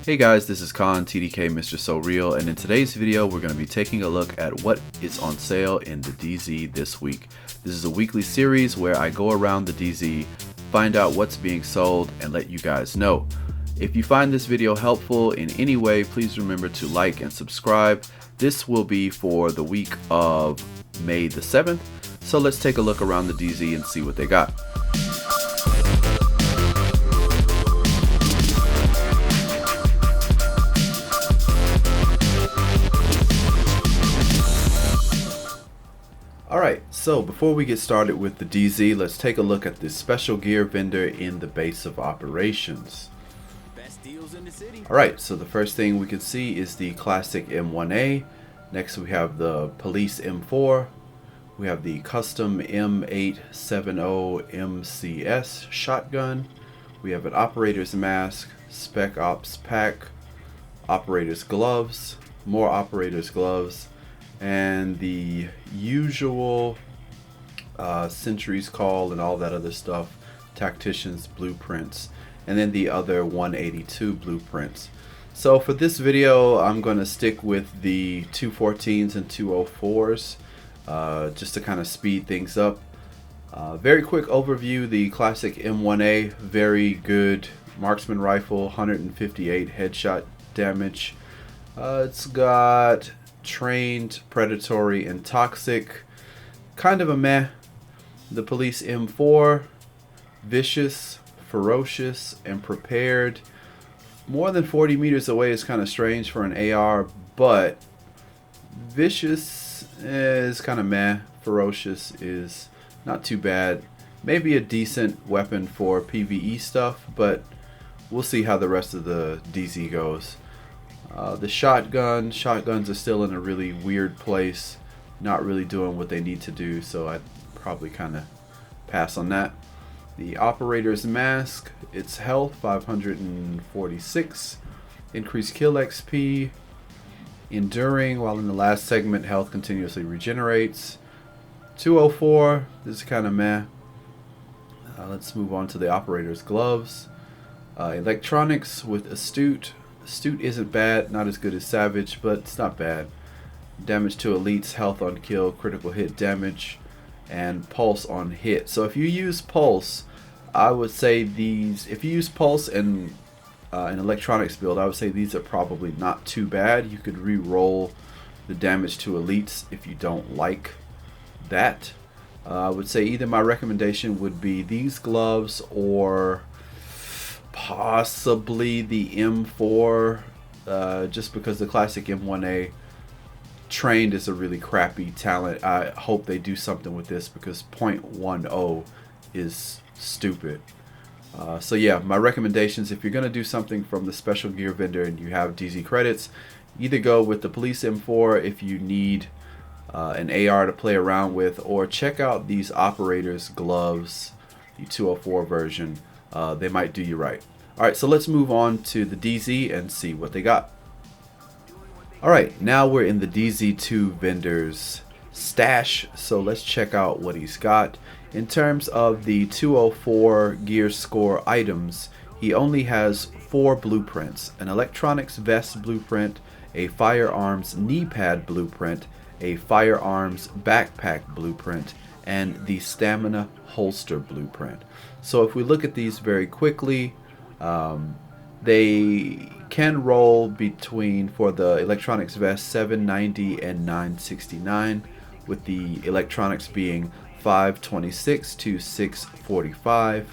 Hey guys, this is Khan, TDK Mr. So Real, and in today's video we're going to be taking a look at what is on sale in the DZ this week. This is a weekly series where I go around the DZ, find out what's being sold, and let you guys know. If you find this video helpful in any way, please remember to like and subscribe. This will be for the week of May the 7th, so let's take a look around the DZ and see what they got. Alright, so before we get started with the DZ, let's take a look at this special gear vendor in the base of operations. Alright, so the first thing we can see is the classic M1A. Next we have the police M4. We have the custom M870 MCS shotgun. We have an operator's mask, spec ops pack, operator's gloves, more operator's gloves, and the usual sentry's call and all that other stuff, tactician's blueprints, and then the other 182 blueprints. So for this video I'm going to stick with the 214s and 204s just to kind of speed things up. Very quick overview: the classic M1A, very good marksman rifle, 158 headshot damage. It's got trained, predatory, and toxic. Kind of a meh. The police M4, vicious, ferocious, and prepared. More than 40 meters away is kind of strange for an AR, but vicious is kind of meh. Ferocious is not too bad. Maybe a decent weapon for PvE stuff, but we'll see how the rest of the DZ goes. The shotguns are still in a really weird place, not really doing what they need to do, so I'd probably kind of pass on that. The operator's mask, its health 546, increased kill XP, enduring, while in the last segment health continuously regenerates. 204, this is kind of meh. Let's move on to the operator's gloves. Electronics with astute. Astute isn't bad, not as good as Savage, but it's not bad. Damage to elites, health on kill, critical hit damage, and pulse on hit. So if you use pulse, I would say these, if you use pulse in an electronics build, I would say these are probably not too bad. You could re-roll the damage to elites if you don't like that. I would say either my recommendation would be these gloves or possibly the M4, just because the classic M1A trained is a really crappy talent. I hope they do something with this because .10 is stupid. So yeah, my recommendations, if you're going to do something from the special gear vendor and you have DZ credits, either go with the police M4 if you need an AR to play around with, or check out these operators gloves, the 204 version. They might do you right. Alright, so let's move on to the DZ and see what they got. Alright, now we're in the DZ2 vendor's stash, so let's check out what he's got. In terms of the 204 gear score items, he only has 4 blueprints: an electronics vest blueprint, a firearms knee pad blueprint, a firearms backpack blueprint, and the stamina holster blueprint. So if we look at these very quickly, they can roll between, for the electronics vest, 790 and 969, with the electronics being 526 to 645.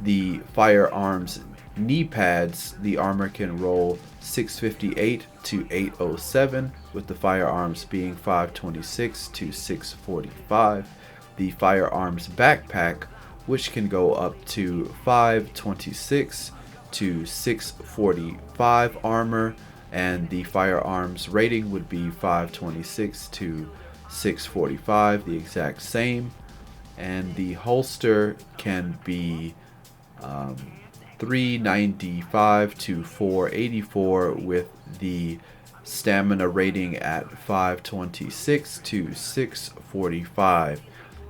The firearms knee pads, the armor can roll 658 to 807, with the firearms being 526 to 645. The firearms backpack, which can go up to 526 to 645 armor, and the firearms rating would be 526 to 645, the exact same. And the holster can be 395 to 484, with the stamina rating at 526 to 645.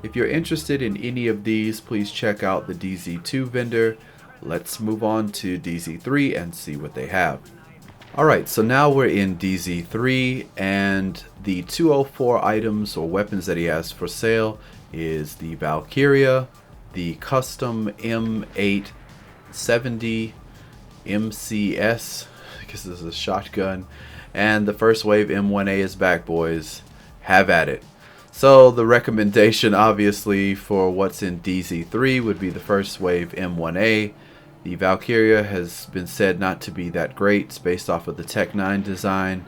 If you're interested in any of these, please check out the DZ2 vendor. let's move on to DZ3 and see what they have. Alright, so now we're in DZ3, and the 204 items or weapons that he has for sale is the Valkyria, the custom M870 MCS, I guess this is a shotgun, and the First Wave M1A is back, boys. Have at it. So the recommendation obviously for what's in DZ3 would be the First Wave M1A. The Valkyria has been said not to be that great. It's based off of the Tech 9 design.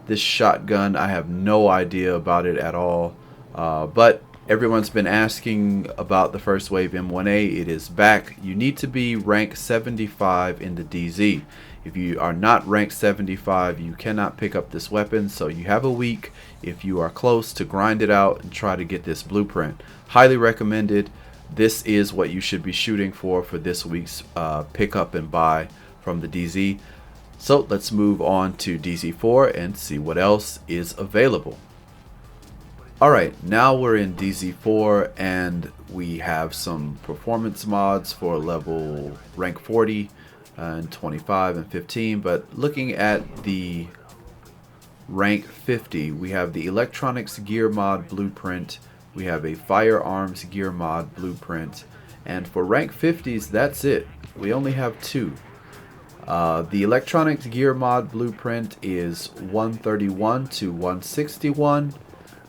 This shotgun, I have no idea about it at all. But everyone's been asking about the First Wave M1A. It is back. You need to be rank 75 in the DZ. If you are not ranked 75, you cannot pick up this weapon. So you have a week, if you are close, to grind it out and try to get this blueprint. Highly recommended. This is what you should be shooting for this week's pickup and buy from the DZ. So let's move on to DZ4 and see what else is available. Alright, now we're in DZ4 and we have some performance mods for level rank 40 and 25 and 15. But looking at the rank 50, we have the electronics gear mod blueprint. We have a firearms gear mod blueprint, and for rank 50s, that's it. We only have two. The electronics gear mod blueprint is 131 to 161.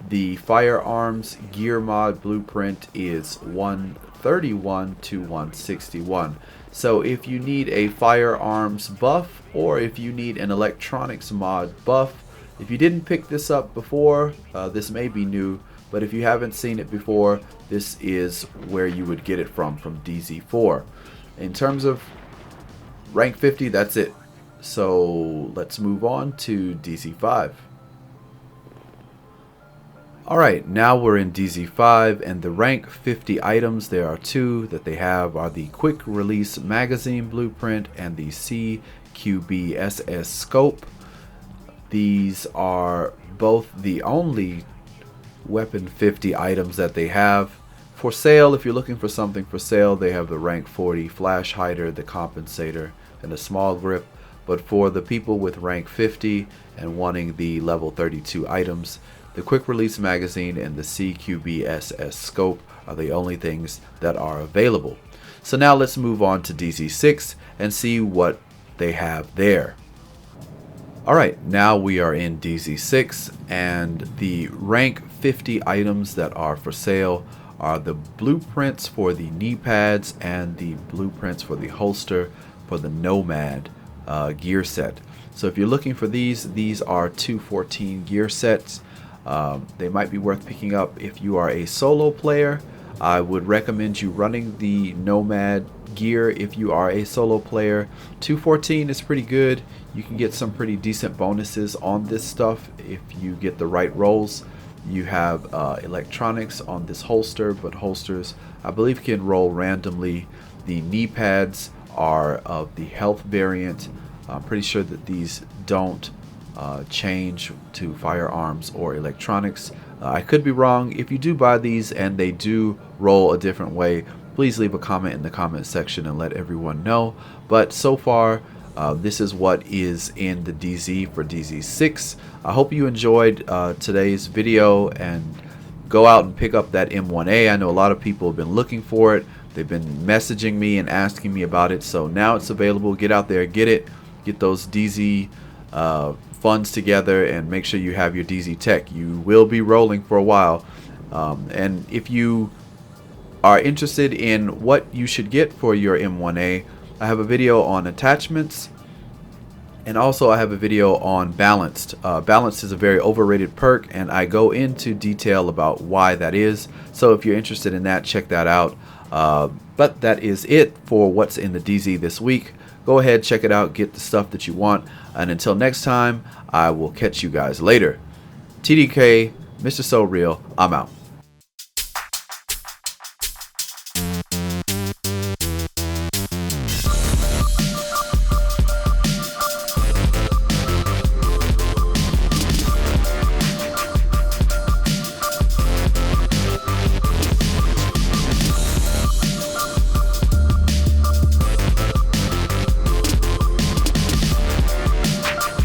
The firearms gear mod blueprint is 131 to 161. So if you need a firearms buff, or if you need an electronics mod buff, if you didn't pick this up before, this may be new. But if you haven't seen it before, this is where you would get it from DZ4. In terms of rank 50, that's it. So let's move on to DZ5. Alright, now we're in DZ5, and the rank 50 items, there are two that they have, are the quick release magazine blueprint and the CQB-SS scope. These are both the only weapon 50 items that they have for sale. If you're looking for something for sale, they have the rank 40 flash hider, the compensator, and the small grip. But for the people with rank 50 and wanting the level 32 items, the quick release magazine and the CQB-SS scope are the only things that are available. So now let's move on to DZ6 and see what they have there. Alright, now we are in DZ6, and the rank 50 items that are for sale are the blueprints for the knee pads and the blueprints for the holster for the Nomad gear set. So if you're looking for these are 214 gear sets. They might be worth picking up if you are a solo player. I would recommend you running the Nomad gear if you are a solo player. 214 is pretty good. You can get some pretty decent bonuses on this stuff if you get the right rolls. You have electronics on this holster, but holsters I believe can roll randomly. The knee pads are of the health variant. I'm pretty sure that these don't change to firearms or electronics. I could be wrong. If you do buy these and they do roll a different way, please leave a comment in the comment section and let everyone know. But so far, this is what is in the DZ for DZ6. I hope you enjoyed today's video, and go out and pick up that M1A. I know a lot of people have been looking for it. They've been messaging me and asking me about it. So now it's available. Get out there, get it. Get those DZ funds together and make sure you have your DZ tech. You will be rolling for a while. And if you are interested in what you should get for your M1A, I have a video on attachments, and also I have a video on balanced. Balanced is a very overrated perk, and I go into detail about why that is. So if you're interested in that, check that out. But that is it for what's in the DZ this week. Go ahead, check it out, get the stuff that you want, and until next time, I will catch you guys later. TDK, Mr. So Real, I'm out.